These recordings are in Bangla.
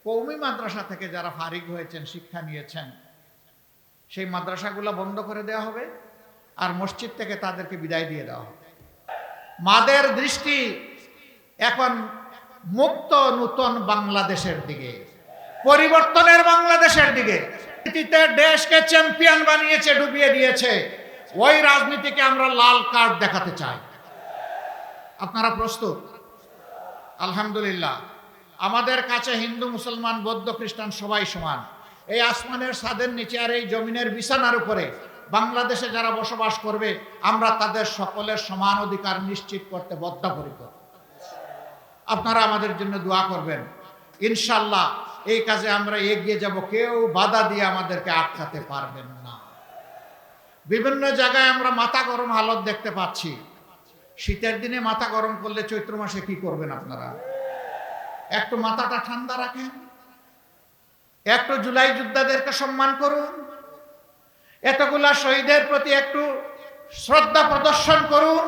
কওমি মাদ্রাসা থেকে যারা ফারিগ হয়েছেন, শিক্ষা নিয়েছেন, সেই মাদ্রাসাগুলো বন্ধ করে দেওয়া হবে আর মসজিদ থেকে তাদেরকে বিদায় দিয়ে দেওয়া হবে। মাদের দৃষ্টি এখন মুক্ত নূতন বাংলাদেশের দিকে, পরিবর্তনের বাংলাদেশের দিকে। রাজনীতিতে দেশকে চ্যাম্পিয়ন বানিয়েছে, ডুবিয়ে দিয়েছে। ওই রাজনীতিকে আমরা লাল কার্ড দেখাতে চাই। আপনারা প্রস্তুত? আলহামদুলিল্লাহ। আমাদের কাছে হিন্দু, মুসলমান, বৌদ্ধ, খ্রিস্টান সবাই সমান। এই আসমানের ছাদের নিচে আর এই জমিনের বিছানার উপরে বাংলাদেশে যারা বসবাস করবে, আমরা তাদের সকলের সমান অধিকার নিশ্চিত করতে বদ্ধপরিকর। আপনারা আমাদের জন্য দোয়া করবেন। ইনশাআল্লাহ এই কাজে আমরা এগিয়ে যাব, কেউ বাধা দিয়ে আমাদেরকে আটকাতে পারবেন না। বিভিন্ন জায়গায় আমরা মাথা গরম হালত দেখতে পাচ্ছি। শীতের দিনে মাথা গরম করলে চৈত্র মাসে কি করবেন আপনারা? একটু মাথাটা ঠান্ডা রাখেন, একটু জুলাই যোদ্ধাদেরকে সম্মান করুন, এতগুলা শহীদের প্রতি একটু শ্রদ্ধা প্রদর্শন করুন।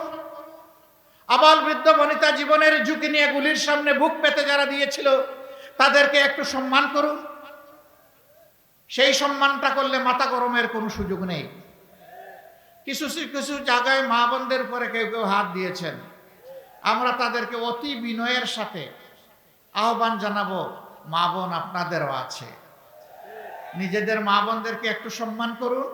আবাল বৃদ্ধ বনিতা জীবনের ঝুঁকি নিয়ে গুলির সামনে বুক পেতে যারা দিয়েছিল, তাদেরকে একটু সম্মান করুন। সেই সম্মানটা করলে মাথা গরমের কোনো সুযোগ নেই। কিছু কিছু জায়গায় মা বোনদের উপরে কেউ কেউ হাত দিয়েছেন, আমরা তাদেরকে অতি বিনয়ের সাথে আহ্বান জানাবো, মা বোন আপনাদেরও আছে, নিজেদের মা বোনদেরকে একটু সম্মান করুন।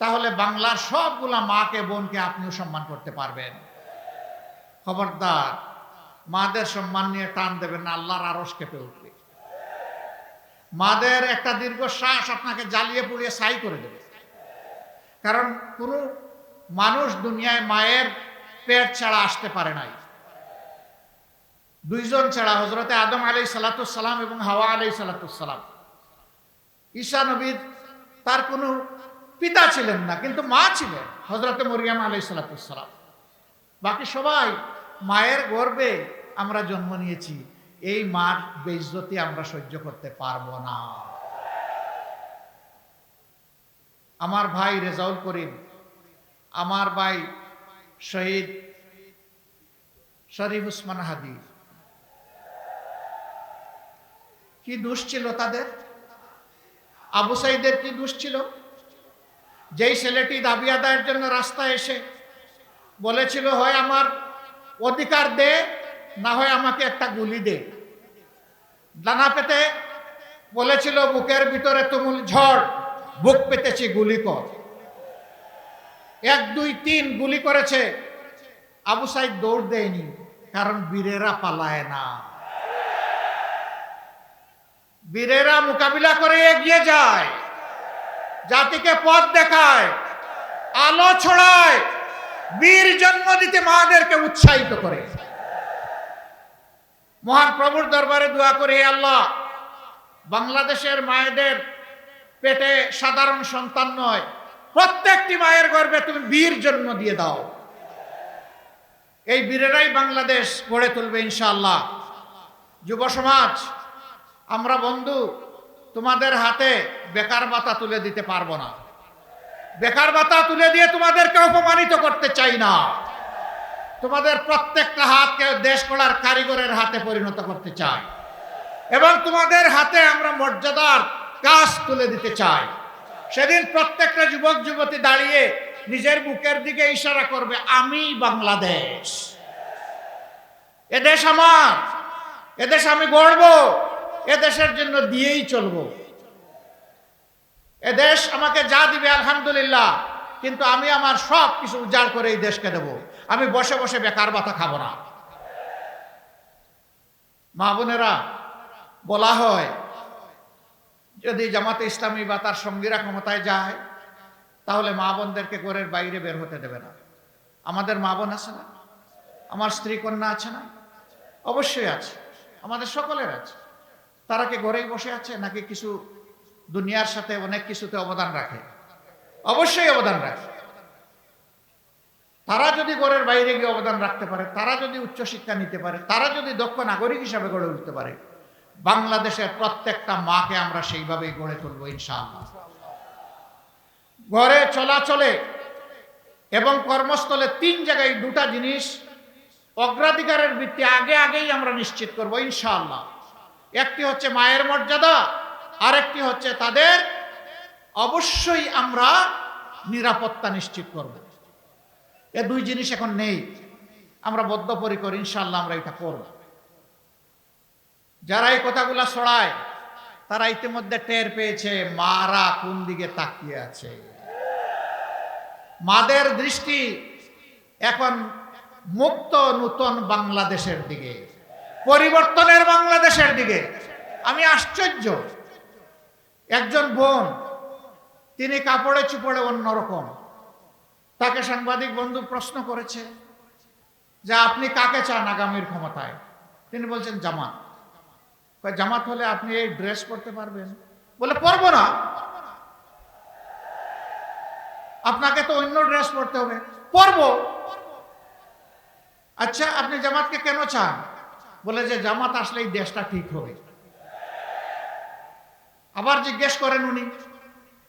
তাহলে বাংলার সবগুলা মাকে বোনকে আপনিও সম্মান করতে পারবেন। খবরদার মাদের সম্মান নিয়ে টান দেবেন না, আল্লাহর আরশ কেঁপে উঠবে। মাদের একটা দীর্ঘশ্বাস আপনাকে জ্বালিয়ে পুড়িয়ে ছাই করে দেবে। কারণ কোনো মানুষ দুনিয়ায় মায়ের পেট ছাড়া আসতে পারে নাই। দুইজন ছাড়া, হযরতে আদম আলাইহিস সালাম এবং হাওয়া আলাইহিস সালাম। ঈসা নবী তার কোনো পিতা ছিলেন না, কিন্তু মা ছিলেন, হযরতে মরিয়ম আলাইহিস সালাম। বাকি সবাই মায়ের গর্ভে আমরা জন্ম নিয়েছি। এই মার বেইজ্জতি আমরা সহ্য করতে পারবো না। আমার ভাই রেজাউল করিম, আমার ভাই শহীদ শরীফ উসমান হাদি, কি দোষ ছিল তাদের? আবু সাইদের কি দোষ ছিল? যেই ছেলেটি দাবি আদায়ের জন্য রাস্তায় এসে বলেছিল, হয় আমার অধিকার দে, না হয় আমাকে একটা গুলি দে। ডানা পেতে বলেছিল, বুকের ভিতরে তুমুল ঝড়, বুক পেতেছি, গুলি কর। 1, 2, 3 গুলি করেছে। আবু সাইদ দৌড় দেয়নি, কারণ বীরেরা পালায় না। বীরেরা মোকাবিলা করে এগিয়ে যায়, জাতিকে পথ দেখায়, আলো ছড়ায়, বীর জন্ম দিতে মাদেরকে উৎসাহিত করে। মহান প্রভুর দরবারে দোয়া করে, হে আল্লাহ, বাংলাদেশের মায়েদের পেটে সাধারণ সন্তান নয়, প্রত্যেকটি মায়ের গর্ভে তুমি বীর জন্ম দিয়ে দাও। এই বীরেরাই বাংলাদেশ গড়ে তুলবে ইনশাআল্লাহ। যুব সমাজ, আমরা বন্ধু, তোমাদের হাতে বেকার ভাতা তুলে দিতে পারবো না। বেকার ভাতা তুলে দিয়ে তোমাদেরকে অপমানিত করতে চাই না। তোমাদের প্রত্যেকটা হাতকে দেশ গড়ার কারিগরের হাতে পরিণত করতে চাই, এবং তোমাদের হাতে আমরা মর্যাদার কাজ তুলে দিতে চাই। সেদিন প্রত্যেকটা যুবক যুবতী দাঁড়িয়ে নিজের বুকের দিকে ইশারা করবে, আমি বাংলাদেশ, এদেশ আমার, এদেশ আমি গড়ব, এদেশের জন্য দিয়েই চলব। এদেশ আমাকে যা দিবে আলহামদুলিল্লাহ, কিন্তু আমি আমার সব কিছু উজাড় করে এই দেশকে দেব। আমি বসে বসে বেকার ভাতা খাবো না। মা বোনেরা, বলা হয় যদি জামাতে ইসলামী বা তার সঙ্গীরা ক্ষমতায় যায়, তাহলে মা বোনদেরকে ঘরের বাইরে বের হতে দেবে না। আমাদের মা বোন আছে না? আমার স্ত্রী কন্যা আছে না? অবশ্যই আছে, আমাদের সকলের আছে। তারা কি ঘরেই বসে আছে, নাকি কিছু দুনিয়ার সাথে অনেক কিছুতে অবদান রাখে? অবশ্যই অবদান রাখে। তারা যদি ঘরের বাইরে গিয়ে অবদান রাখতে পারে, তারা যদি উচ্চশিক্ষা নিতে পারে, তারা যদি দক্ষ নাগরিক হিসাবে গড়ে উঠতে পারে, বাংলাদেশের প্রত্যেকটা মাকে আমরা সেইভাবেই গড়ে তুলব ইনশাআল্লাহ। ঘরে চলাচলে এবং কর্মস্থলে 3 জায়গায় 2টা জিনিস অগ্রাধিকারের ভিত্তি আগেই আমরা নিশ্চিত করব ইনশাআল্লাহ। একটি হচ্ছে মায়ের মর্যাদা, আরেকটি হচ্ছে তাদের অবশ্যই আমরা নিরাপত্তা নিশ্চিত করব। এ দুই জিনিস এখন নেই, আমরা বদ্ধপরিকর, ইনশাআল্লাহ আমরা এটা করব। যারা এই কথাগুলা ছড়ায় তারা ইতিমধ্যে টের পেয়েছে মারা কোন দিকে তাকিয়ে আছে। মাদের দৃষ্টি এখন মুক্ত নূতন বাংলাদেশের দিকে, পরিবর্তনের বাংলাদেশের দিকে। আমি আশ্চর্য, একজন বোন, তিনি কাপড়ে চুপড়ে অন্যরকম, তাকে সাংবাদিক বন্ধু প্রশ্ন করেছে যে আপনি কাকে চান আগামীর ক্ষমতায়? তিনি বলছেন জামাত। জামাত হলে আপনি এই ড্রেস পরতে পারবেন? বলে পরবো না, আপনাকে তো অন্য ড্রেস পরতে হবে। পরবো। আচ্ছা, আপনি জামাতকে কেন চান? বলে যে জামাত আসলেই দেশটা ঠিক হবে। আবার জিজ্ঞেস করেন উনি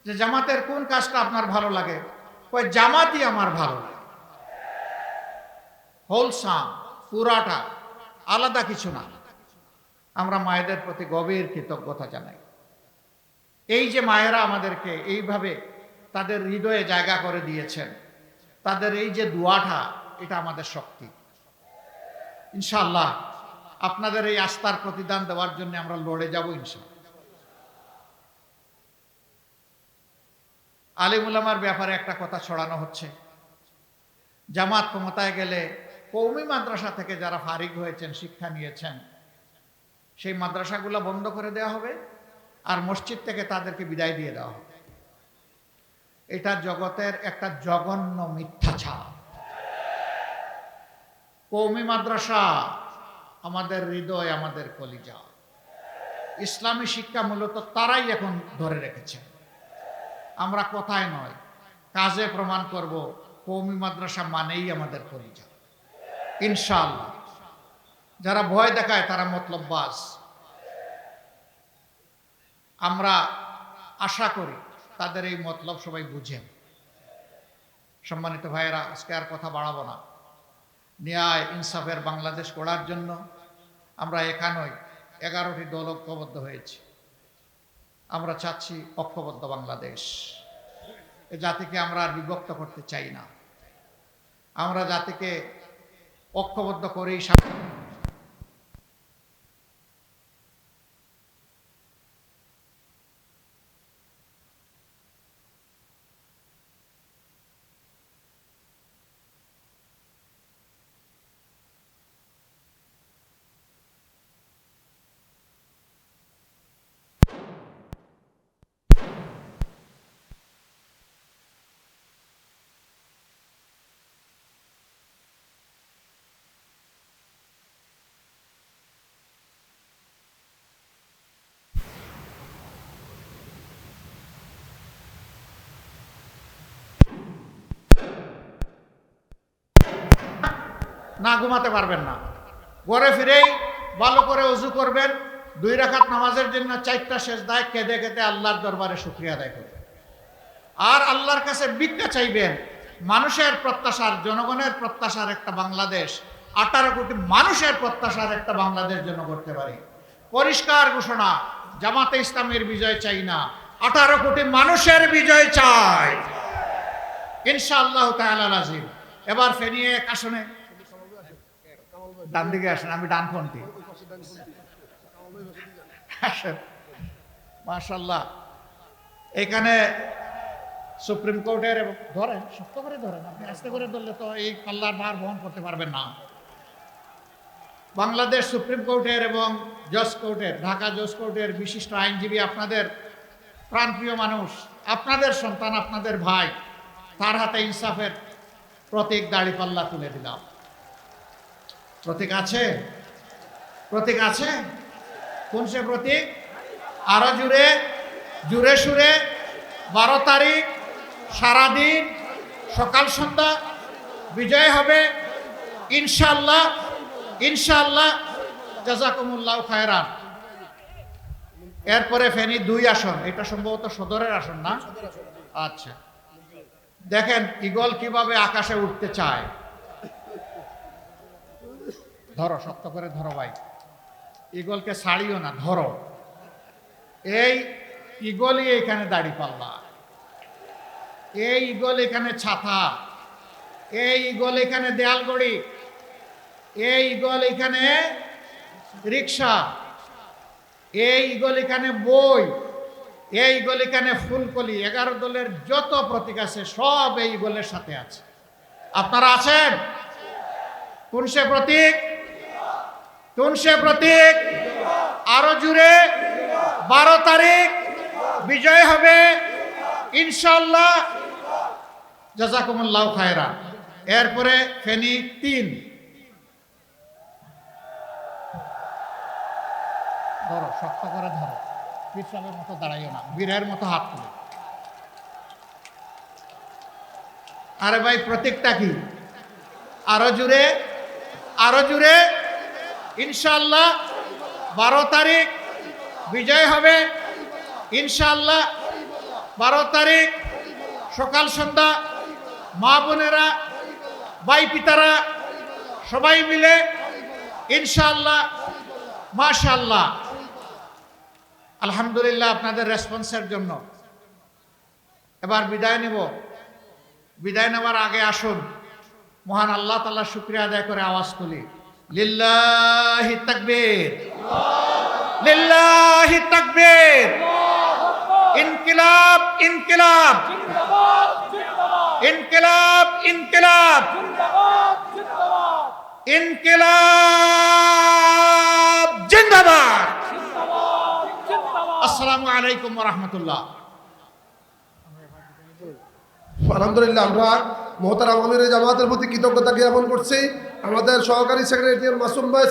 যে জামাতের কোন কাজটা আপনার ভালো লাগে? কয় জামাতই আমার ভালো লাগে, হোলসাম, পুরাটা, আলাদা কিছু না। আমরা মায়েদের প্রতি গভীর কৃতজ্ঞতা জানাই। এই যে মায়েরা আমাদেরকে এইভাবে তাদের হৃদয়ে জায়গা করে দিয়েছেন, তাদের এই যে দোয়াটা, এটা আমাদের শক্তি। ইনশাআল্লাহ আপনাদের এই আস্থার প্রতিদান দেওয়ার জন্য আমরা লড়ে যাব ইনশাআল্লাহ। আলিম উলামার ব্যাপারে একটা কথা ছড়ানো হচ্ছে, জামাত ক্ষমতায় গেলে কওমি মাদ্রাসা থেকে যারা ফারিগ হয়েছেন, শিক্ষা নিয়েছেন, সেই মাদ্রাসাগুলো বন্ধ করে দেওয়া হবে আর মসজিদ থেকে তাদেরকে বিদায় দিয়ে দেওয়া হবে। এটা জগতের একটা জঘন্য মিথ্যাচার। কওমি মাদ্রাসা আমাদের হৃদয়, আমাদের কলিজা। ইসলামী শিক্ষা মূলত তারাই এখন ধরে রেখেছেন। আমরা কথায় নয়, কাজে প্রমাণ করব কওমি মাদ্রাসা মানেই আমাদের কলিজা ইনশাআল্লাহ। যারা ভয় দেখায় তারা মতলববাজ। আমরা আশা করি তাদের এই মতলব সবাই বুঝেন। সম্মানিত ভাইয়েরা, আজকে আর কথা বাড়াবো না। ন্যায় ইনসাফের বাংলাদেশ গড়ার জন্য আমরা এখানেই 11টি দল ঐক্যবদ্ধ হয়েছি। আমরা চাচ্ছি ঐক্যবদ্ধ বাংলাদেশ। এ জাতিকে আমরা আর বিভক্ত করতে চাই না। আমরা জাতিকে ঐক্যবদ্ধ করেই না ঘুমাতে পারবেন না। ঘরে ফিরেই ভালো করে ওযু করবেন, 2 রাকাত নামাজের জন্য 4টা সেজদায় কেঁদে কেঁদে আল্লাহর দরবারে শুকরিয়া আদায় করবেন। আর আল্লাহর কাছে ভিক্ষা চাইবেন। মানুষের প্রত্যাশার, জনগণের প্রত্যাশার একটা বাংলাদেশ, 18 কোটি মানুষের প্রত্যাশার একটা বাংলাদেশ যেন করতে পারি। পরিষ্কার ঘোষণা, জামাতে ইসলামের বিজয় চাই না, 18 কোটি মানুষের বিজয় চাই ইনশাআল্লাহ তাআলা আজিম। এবার ফেনী এক আসনে ডান দিকে আসেন, আমি ডানপন্থী। মাশাআল্লাহ, এখানে সুপ্রিম কোর্টের, ধরেন শক্ত করে ধরেন, আপনি আস্তে করে ধরলে তো এই পাল্লার ভার বহন করতে পারবেন না। বাংলাদেশ সুপ্রিম কোর্টের এবং জজ কোর্টের, ঢাকা জজ কোর্টের বিশিষ্ট আইনজীবী, আপনাদের প্রাণপ্রিয় মানুষ, আপনাদের সন্তান, আপনাদের ভাই, তার হাতে ইনসাফের প্রতীক দাড়িপাল্লা তুলে দিলাম। প্রতীক আছে? প্রতীক আছে? কোন সে প্রতীক? আরো জুড়ে, জুড়ে সুরে 12 তারিখ সারাদিন সকাল সন্ধ্যা বিজয় হবে ইনশাআল্লাহ, ইনশাআল্লাহ। জাযাকুমুল্লাহ খায়রান। এরপরে ফেনী 2 আসন, এটা সম্ভবত সদরের আসন না? আচ্ছা, দেখেন ঈগল কিভাবে আকাশে উঠতে চায়। ধরো, শক্ত করে ধরো ভাই। ইগলকে ছাড়িও না, ধরো। এই ইগলই এখানে দাড়ি পাল্লা, এই ইগল এখানে ছাতা, এই ইগল এখানে দেয়ালগড়ি, এই ইগল এখানে রিক্সা, এই ইগল এখানে বই, এই ইগল এখানে ফুলকলি। 11 দলের যত প্রতীক আছে সব এই ইগলের সাথে আছে। আপনারা আছেন? কোন সে প্রতীক? কোন সে প্রতীক? আরো জুড়ে 12 তারিখ বিজয় হবে ইনশাআল্লাহ। জাযাকুমুল্লাহু খায়রা। এরপরে ফেনী 3। ধরো, শক্ত করে ধরো, পিছনের মতো দাঁড়াইও না, বীরের মতো হাত তুলে। আরে ভাই, প্রতীকটা কি? আরো জুড়ে, আরো জুড়ে। ইনশাআল্লাহ 12 তারিখ বিজয় হবে ইনশাআল্লাহ। 12 তারিখ সকাল সন্ধ্যা মা বোনেরা, ভাই পিতারা সবাই মিলে ইনশাআল্লাহ। মাশাআল্লাহ, আলহামদুলিল্লাহ আপনাদের রেসপন্সের জন্য। এবার বিদায় নেব। বিদায় নেওয়ার আগে আসুন মহান আল্লাহ তাআলার শুকরিয়া আদায় করে আওয়াজ তুলি, লিল্লাহি তাকবীর, লিল্লাহি তাকবীর। ইনকিলাব, ইনকিলাব, ইনকিলাব, ইনকিলাব, ইনকিলাব জিন্দাবাদ। আসসালামু আলাইকুম ওয়া রাহমাতুল্লাহ। আলহামদুলিল্লাহ, আমরা মোহতারাম আমিরে জামাতের প্রতি কৃতজ্ঞতা জ্ঞাপন করছি। আমাদের সহকারী সেক্রেটারি মাসুম ভাই